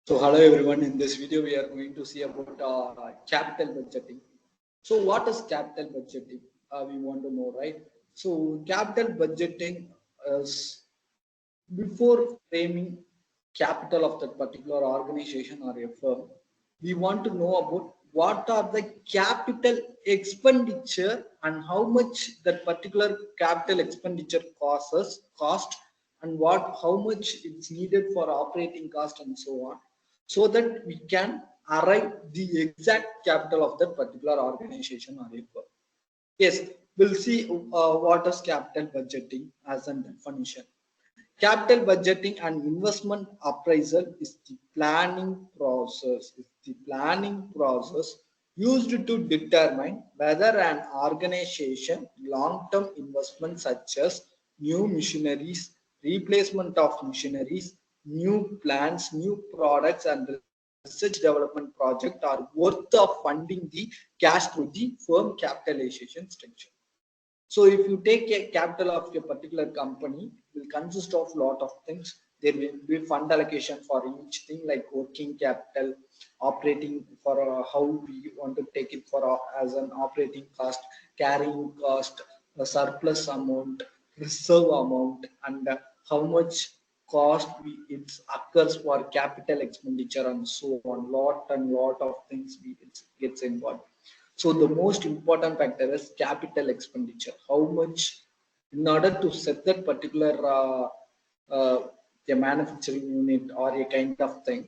So hello everyone, in this video we are going to see about capital budgeting. So what is capital budgeting? We want to know, right? So capital budgeting is before framing capital of that particular organization or a firm, we want to know about what are the capital expenditure and how much that particular capital expenditure cost and what how much it's needed for operating cost and so on, so that we can arrive the exact capital of that particular organization or a firm. Yes, we'll see what is capital budgeting as a definition. Capital budgeting and investment appraisal is the planning process. Used to determine whether an organization long-term investment such as new machineries, replacement of machineries, new plants, new products, and research development project are worth of funding the cash through the firm capitalization structure. So if you take a capital of a particular company, it will consist of lot of things. There will be fund allocation for each thing like working capital, operating for how we want to take it for as an operating cost, carrying cost, the surplus amount, reserve amount, and how much cost it occurs for capital expenditure and so on. Lot and lot of things it gets involved. So the most important factor is capital expenditure. How much, in order to set that particular uh, a manufacturing unit or a kind of thing,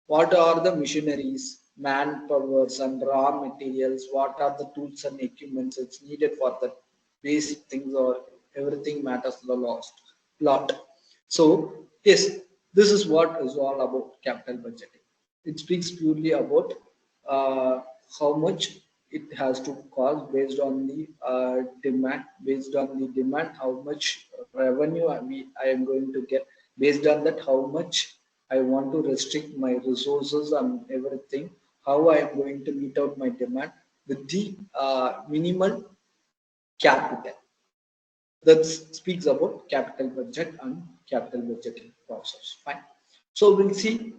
what are the machineries, manpowers, and raw materials? What are the tools and equipments it's needed for the basic things, or everything matters the last lot. So yes, this is what is all about capital budgeting. It speaks purely about uh, how much it has to cost based on the demand, how much revenue I am going to get. Based on that, how much I want to restrict my resources and everything, how I am going to meet out my demand with the minimal capital. That speaks about capital budget and capital budgeting process. Fine. So we'll see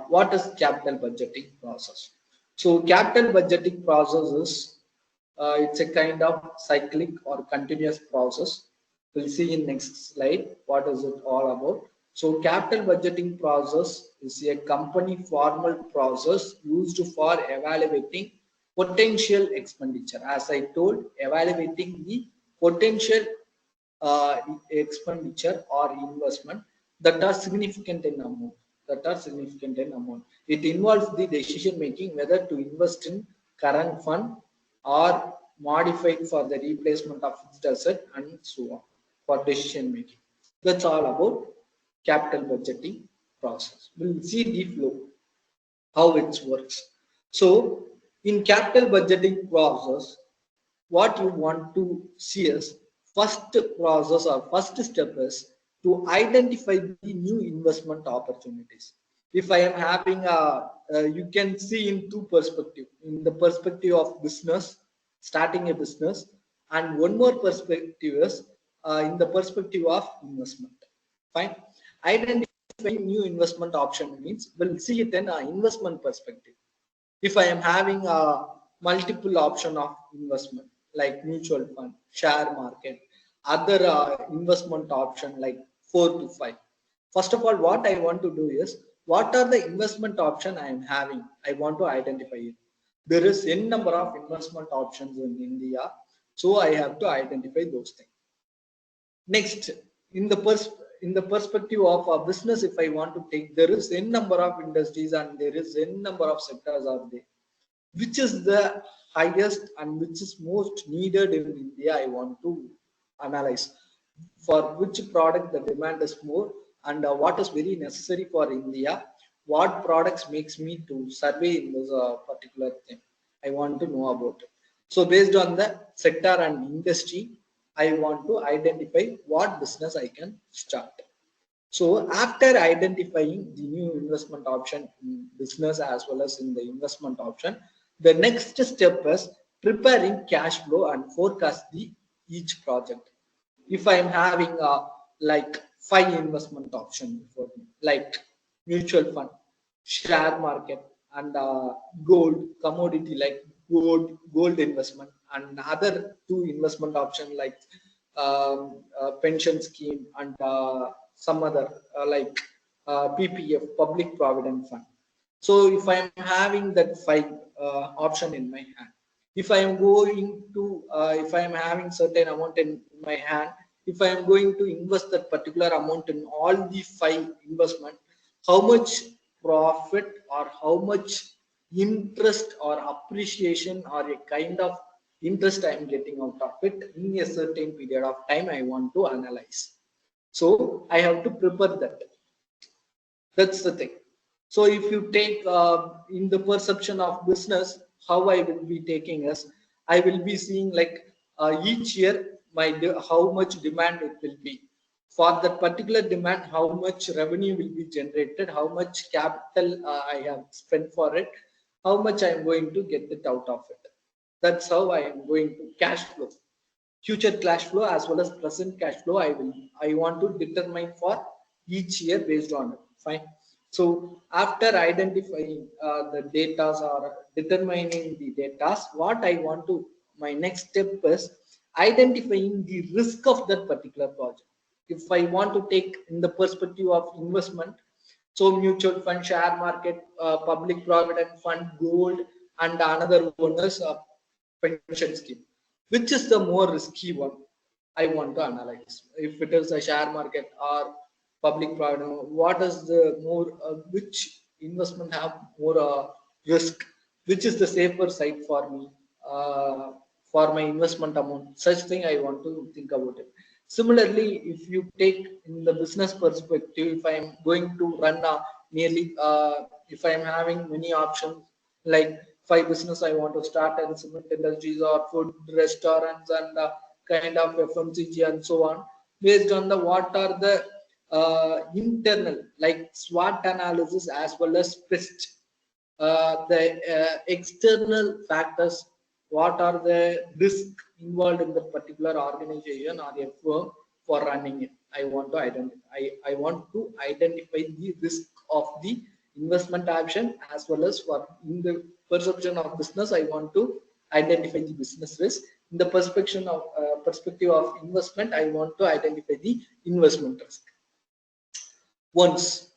what is capital budgeting process. So capital budgeting process is it's a kind of cyclic or continuous process. We'll see in next slide what is it all about. So capital budgeting process is a company formal process used for evaluating potential expenditure. As I told, evaluating the potential expenditure or investment that are significant in amount. It involves the decision making whether to invest in current fund or modify it for the replacement of fixed asset and so on for decision making. That's all about capital budgeting process. We'll see the flow, how it works. So in capital budgeting process, what you want to see is first process or first step is to identify the new investment opportunities. If I am having you can see in two perspective, in the perspective of business, starting a business, and one more perspective is in the perspective of investment. Fine. Identifying new investment option means we'll see it in an investment perspective. If I am having a multiple option of investment like mutual fund, share market, other investment option like 4 to 5. First of all, what I want to do is what are the investment option I am having? I want to identify it. There is n number of investment options in India, so I have to identify those things. Next, in the perspective of a business, if I want to take, there is n number of industries and there is n number of sectors are there. Which is the highest and which is most needed in India? I want to analyze for which product the demand is more, and what is very necessary for India. What products makes me to survey in this particular thing? I want to know about it. So based on the sector and industry, I want to identify what business I can start. So after identifying the new investment option in business as well as in the investment option, the next step is preparing cash flow and forecast the each project. If I am having like 5 investment option before me, like mutual fund, share market, and gold commodity like gold investment, and other two investment option like pension scheme, and some other like PPF, public provident fund. So if I am having that five option in my hand, if I am going to if I am having certain amount in my hand, if I am going to invest that particular amount in all the five investment, how much profit or how much interest or appreciation or a kind of interest I am getting out of it in a certain period of time, I want to analyze. So I have to prepare that. That's the thing. So if you take in the perception of business, how I will be taking is, I will be seeing like each year how much demand it will be. For that particular demand, how much revenue will be generated, how much capital I have spent for it, how much I am going to get it out of it. That's how I am going to cash flow, future cash flow as well as present cash flow. I want to determine for each year based on it. Fine. So after identifying the data or determining the data, what I want to, my next step is identifying the risk of that particular project. If I want to take in the perspective of investment, so mutual fund, share market, public provident fund, gold, and another one is pension scheme. Which is the more risky one? I want to analyze. If it is a share market or public provident, what is the more which investment have more risk? Which is the safer side for me for my investment amount? Such thing I want to think about it. Similarly, if you take in the business perspective, if I am going to run nearly if I am having many options like five business I want to start in cement industries or food restaurants and kind of FMCG and so on, based on the what are the internal like SWOT analysis as well as PEST, the external factors, what are the risks involved in the particular organization or a firm for running it. I want to identify the risk of the investment option as well as for in the perception of business, I want to identify the business risk. In the perspective of investment, I want to identify the investment risk. Once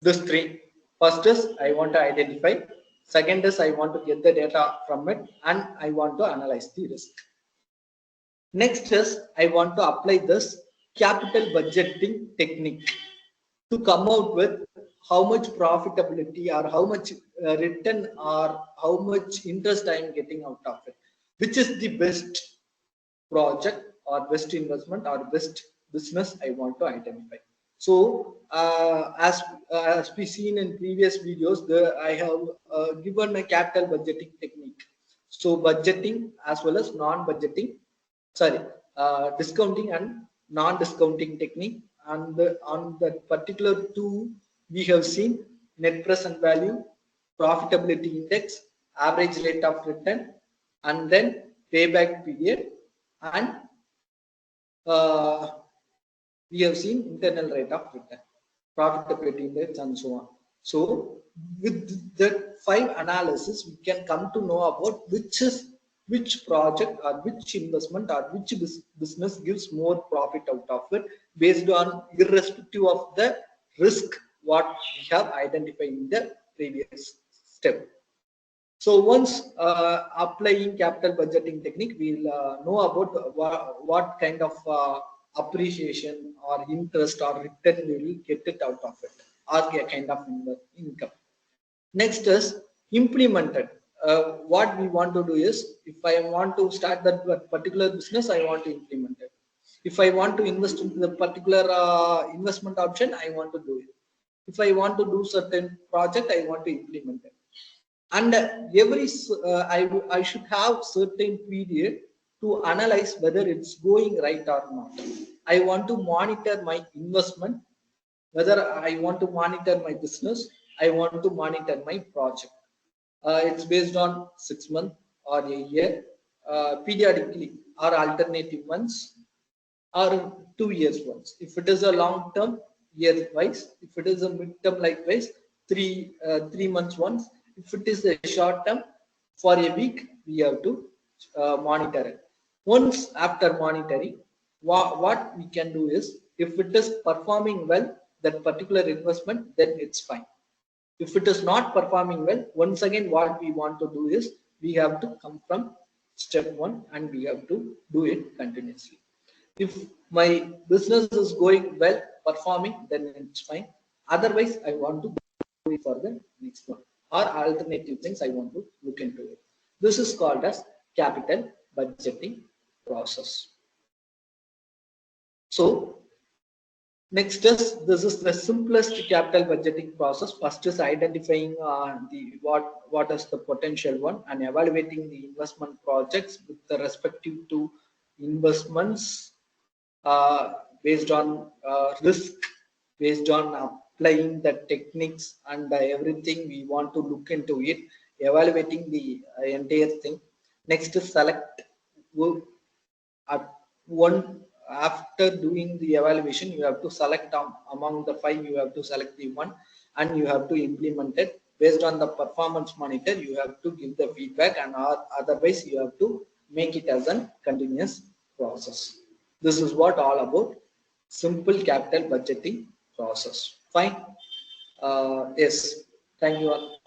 this three, first is I want to identify, second is I want to get the data from it, and I want to analyze the risk. Next is I want to apply this capital budgeting technique to come out with how much profitability or how much return or how much interest I am getting out of it, which is the best project or best investment or best business I want to identify. So as we seen in previous videos, I have given a capital budgeting technique. So budgeting as well as non-budgeting, sorry, discounting and non-discounting technique. And on that particular two, we have seen net present value, profitability index, average rate of return, and then payback period, and we have seen internal rate of return, profitability index, and so on. So with that five analysis, we can come to know about which project or which investment or which business gives more profit out of it, based on irrespective of the risk what we have identified in the previous step. So once applying capital budgeting technique, we'll know about what kind of appreciation or interest or return we will get it out of it, or a kind of income. Next is implemented. What we want to do is, if I want to start that particular business, I want to implement it. If I want to invest into the particular investment option, I want to do it. If I want to do certain project, I want to implement it. And every I should have certain period to analyze whether it's going right or not. I want to monitor my investment, whether I want to monitor my business, I want to monitor my project. It's based on 6 months or a year, periodically, or alternative months, or 2 years once. If it is a long term, year wise. If it is a mid term, likewise, 3 months once. If it is a short term, for a week we have to monitor it. Once after monitoring, what we can do is, if it is performing well, that particular investment, then it's fine. If it is not performing well, once again what we want to do is, we have to come from step one and we have to do it continuously. If my business is going well, performing, then it's fine. Otherwise, I want to go for the next one, or alternative things I want to look into it. This is called as capital budgeting process. So next is, this is the simplest capital budgeting process. First is identifying the what is the potential one, and evaluating the investment projects with the respective to investments based on risk, based on applying the techniques and everything we want to look into it, evaluating the entire thing. Next is select one. After doing the evaluation, you have to select among the 5, you have to select the one, and you have to implement it based on the performance monitor. You have to give the feedback, and otherwise you have to make it as a continuous process. This is what all about simple capital budgeting process. Fine. Yes, thank you all.